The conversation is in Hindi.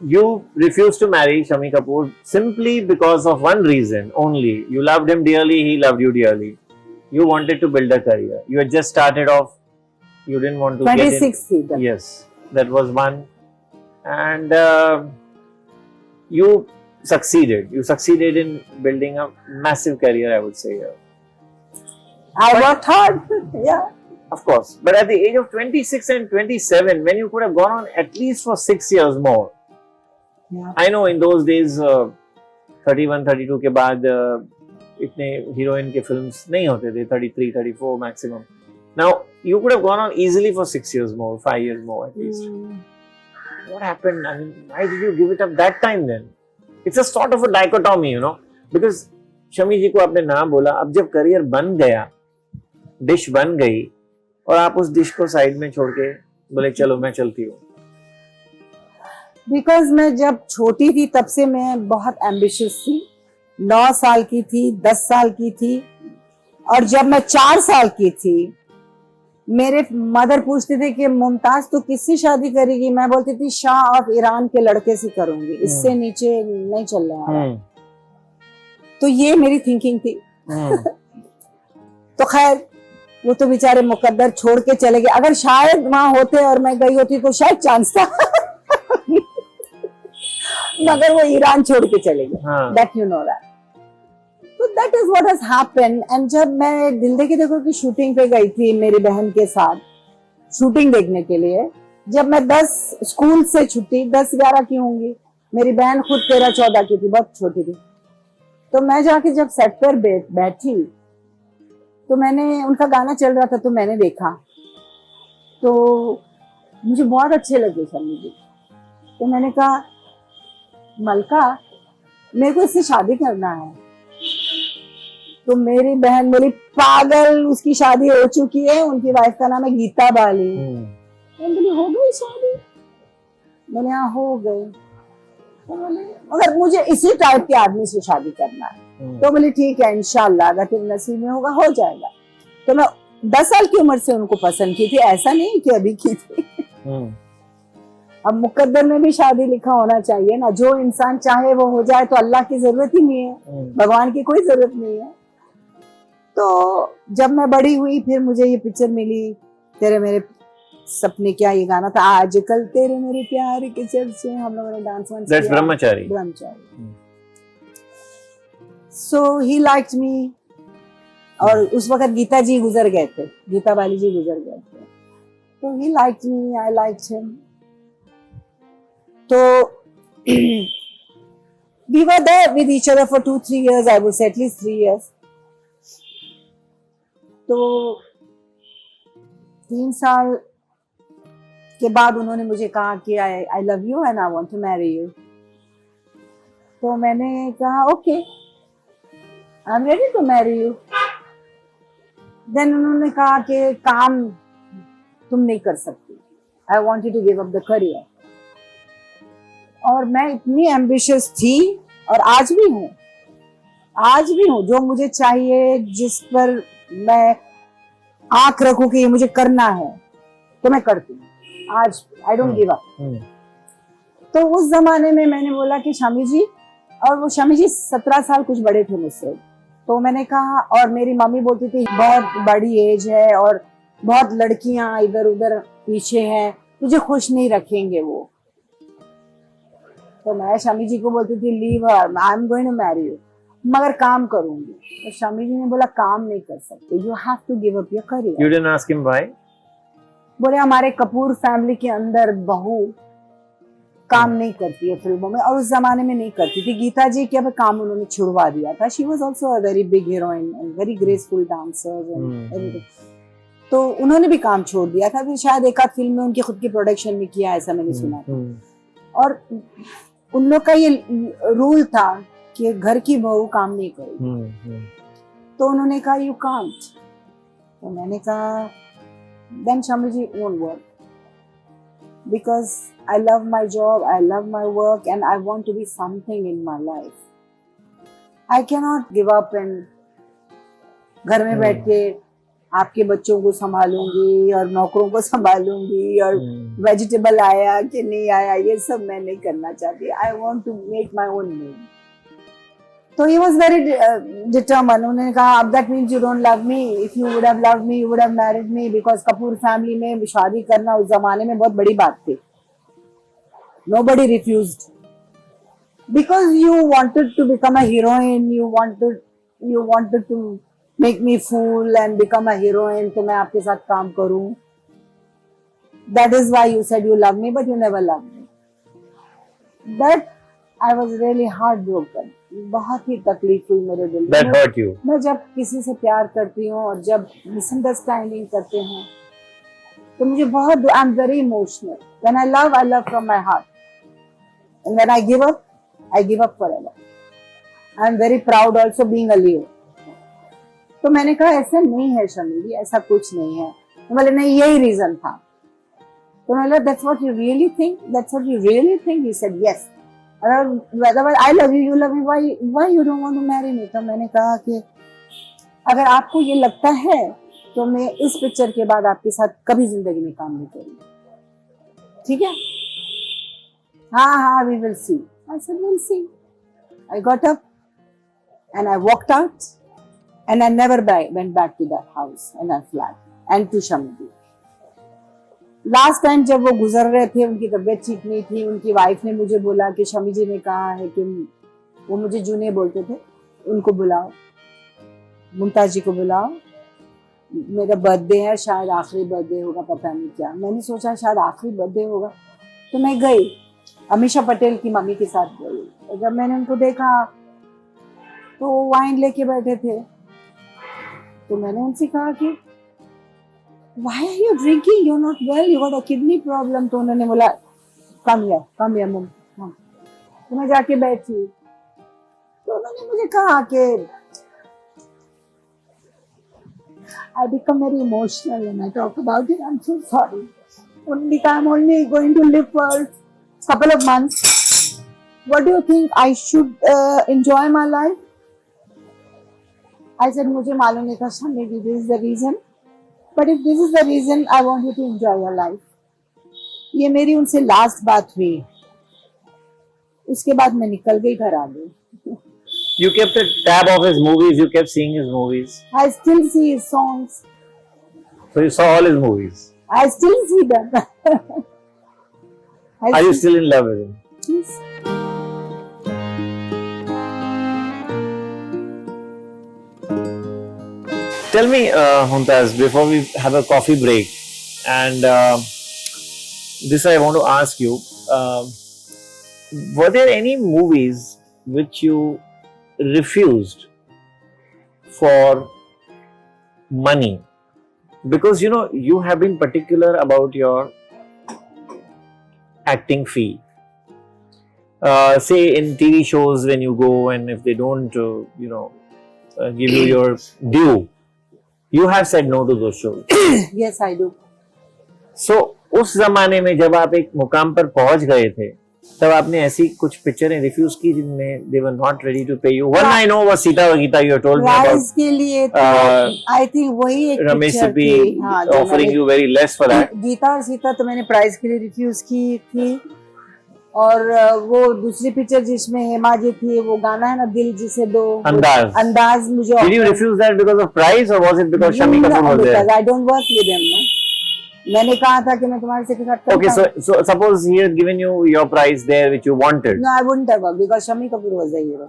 you refused to marry Shami Kapoor simply because of one reason only. You loved him dearly, he loved you dearly. You wanted to build a career. You had just started off. You didn't want to get in. 26 थी तब। Yes, that was one. And you succeeded. You succeeded in building a massive career, I would say. I worked hard. Yeah. Of course. But at the age of 26 and 27, when you could have gone on at least for 6 years more. Yeah. I know in those days 31, 32 के बाद इतने हीरोइन के फिल्म्स नहीं होते थे, 33, 34 maximum. Now, you could have gone on easily for 6 years more, 5 years more at least. What happened? I mean, why did you give it up that time then? It's a sort of a dichotomy, you know, because Shami जी को आपने ना बोला, अब जब करियर बन गया, डिश बन गई, और आप उस डिश को साइड में छोड़ के बोले चलो मैं चलती हूँ. बिकॉज मैं जब छोटी थी तब से मैं बहुत एम्बिशियस थी. 9 साल की थी, 10 साल की थी, और जब मैं 4 साल की थी मेरे मदर पूछते थे कि मुमताज तो किससे शादी करेगी. मैं बोलती थी शाह ऑफ ईरान के लड़के से करूंगी, इससे नीचे नहीं चल रहा है. तो ये मेरी थिंकिंग थी. तो खैर वो तो बेचारे मुकद्दर छोड़ के चले गए. अगर शायद वहां होते और मैं गई होती तो शायद चांस था. मगर वो ईरान छोड़ के चले गए. That you know that. तो that is what has happened. And जब मैं दिल दे के देखो की शूटिंग पे गई थी मेरी बहन के साथ शूटिंग देखने के लिए, जब मैं 10 स्कूल से छुट्टी 10-11 की होंगी, मेरी बहन खुद 13-14 की थी, बहुत छोटी थी. तो मैं जाके जब सेट पर बैठी तो मैंने उनका गाना चल रहा था तो मैंने देखा, तो मुझे बहुत अच्छे लगे शमी जी. तो मैंने कहा मलका मेरे को इससे शादी करना है. तो मेरी बहन बोली पागल, उसकी शादी हो चुकी है, उनकी वाइफ का नाम है गीता बाली. तो बोली हो गई शादी. मैंने यहाँ हो गई. तो बोले मगर मुझे इसी टाइप के आदमी से शादी करना है. तो बोली ठीक है इंशाल्लाह अगर तेरे नसीब में होगा हो जाएगा. तो मैं 10 साल की उम्र से उनको पसंद की थी, ऐसा नहीं कि अभी की थी. अब मुकद्दर में भी शादी लिखा होना चाहिए ना, जो इंसान चाहे वो हो जाए. तो अल्लाह की जरूरत ही नहीं है, भगवान की कोई जरूरत नहीं है. तो जब मैं बड़ी हुई फिर मुझे ये पिक्चर मिली तेरे मेरे सपने क्या, ये गाना था आजकल तेरे मेरे प्यार के चर्चे, हम लोगों ने डांस वांस किया. ब्रह्मचारी. सो ही लाइक्ड मी. और उस वक्त गीता जी गुजर गए थे, गीता बाली जी गुजर गए थे. तो he liked me, I liked him. तो we were there with each other for 2-3 years, I would say at least 3 years. तो 3 साल के बाद उन्होंने मुझे कहा कि I love you and I want to marry you. तो मैंने कहा okay I'm ready to marry you. Then उन्होंने कहा कि काम तुम नहीं कर सकती. I want you to give up the career. और मैं इतनी एम्बिशियस थी और आज भी हूँ. जो मुझे चाहिए, जिस पर मैं आंख रखूं कि ये मुझे करना है तो मैं करती हूँ. आज आई डोंट गिव अप. तो उस जमाने में मैंने बोला कि शामी जी, और वो शामी जी 17 साल कुछ बड़े थे मुझसे. तो मैंने कहा, और मेरी मम्मी बोलती थी बहुत बड़ी एज है और बहुत लड़कियां इधर उधर पीछे हैं, तुझे खुश नहीं रखेंगे वो. तो मैं शामी जी को बोलती थी leave her, I am going to marry you, मगर काम करूंगी. तो शामी जी ने बोला काम नहीं कर सकते, you have to give up your career. You didn't ask him why? बोले हमारे कपूर फैमिली के अंदर बहू काम नहीं करती है फिल्मों में, और उस जमाने में नहीं करती थी. गीता जी के अब काम उन्होंने छुड़वा दिया था. She was also a very big heroine and very graceful dancer and everything. तो उन्होंने भी काम छोड़ दिया था. फिर शायद एक आध फिल्म में उनकी खुद की प्रोडक्शन में किया, ऐसा मैंने सुना था. और उन लोग का ये रूल था कि घर की बहू काम नहीं करेगी. तो उन्होंने कहा यू कांट. तो मैंने कहा then Shami ji won't work, because I love my job, I love my work and I want to be something in my life. I cannot give up and घर में बैठ के आपके बच्चों को संभालूंगी और नौकरों को संभालूंगी और वेजिटेबल आया कि नहीं आया ये सब मैं नहीं करना चाहती. I want to make my own meal. तो ही वॉज वेरी डिटर्मन. उन्होंने कहा अब that means you don't love me. If you would have loved me you would have married me. Because Kapoor family में शादी करना उस जमाने में बहुत बड़ी बात थी. Nobody refused because you wanted to become a heroine. You wanted to make me fool and become a heroine. तो मैं आपके साथ काम करूं. That is why you said you love me, but you never loved me. That I was really heartbroken. बहुत ही तकलीफ हुई मेरे दिल में. That hurt you. मैं जब किसी से प्यार करती हूँ और जब मिसअंडरस्टैंडिंग करते हैं तो मुझे बहुत I am very emotional. When I love from my heart. And when I give up forever. I am very proud also being a Leo. तो मैंने कहा ऐसा नहीं है शमी जी, ऐसा कुछ नहीं है. तो बोले नहीं यही रीजन था. तो मैंने that's what you really think? That's what you really think? He said yes. Otherwise I love you, you love me. Why you don't want to marry me? तो मैंने कहा कि अगर आपको ये लगता है तो मैं इस पिक्चर के बाद आपके साथ कभी जिंदगी में काम नहीं करूँगी. ठीक है? हाँ, we will see. I said, we'll see. I got up and I walked out and I never went back to that house and that flat and to Shami. Last time जब वो गुजर रहे थे उनकी तबीयत ठीक नहीं थी. उनकी वाइफ ने मुझे बोला कि शमी जी ने कहा है कि वो मुझे जूने बोलते थे उनको बुलाओ, मुमताज जी को बुलाओ, मेरा बर्थडे है, शायद आखिरी बर्थडे होगा, पता नहीं क्या. मैंने सोचा शायद आखिरी बर्थडे होगा तो मैं गई. अमीषा पटेल की मम्मी के साथ गई. जब मैंने उनको देखा तो वाइन लेके बैठे थे तो मैंने उनसे कहा कि why are you drinking? You're not well. You got a kidney problem. तो उन्होंने बोला come here mom. तो मैं जाके बैठी तो उन्होंने मुझे कहा कि I become very emotional when I talk about it. I'm so sorry. Only I'm only going to live for couple of months. What do you think? I should enjoy my life? I said मुझे मालूम नहीं था maybe this is the reason. But if this is the reason, I want you to enjoy your life. ये मेरी उनसे लास्ट बात हुई. उसके बाद मैं निकल गई, घर आ गई. You kept a tab of his movies. You kept seeing his movies. I still see his songs. So you saw all his movies. I still see them. Are you still in love with him? Yes. Tell me, Mumtaz, before we have a coffee break, and this I want to ask you, were there any movies which you refused for money? Because you know, you have been particular about your acting fee. Say in TV shows when you go and if they don't, give you your due, you have said no to those shows. Yes, I do. So उस जमाने में जब आप एक मुकाम पर पहुंच गए थे, तब आपने ऐसी कुछ पिक्चरें रिफ्यूज की जिनमें they were not ready to pay you. One I know was Sita Vagita. You told me about. Price के लिए तो I think वही एक Ramesh पिक्चर Sippy थी. हाँ, offering you very less for that. Gita और सीता तो मैंने प्राइस के लिए रिफ्यूज की थी. और वो दूसरी पिक्चर जिसमें हेमा जी थी, वो गाना है ना दिल जिसे दो, अंदाज मुझे. Did you refuse that because of price or was it because Shami Kapoor was there? Because I don't work with them ना. मैंने कहा था कि मैं तुम्हारे से साथ करता. Okay, so suppose he had given you your price there which you wanted. No, I wouldn't have worked because Shami Kapoor was the hero.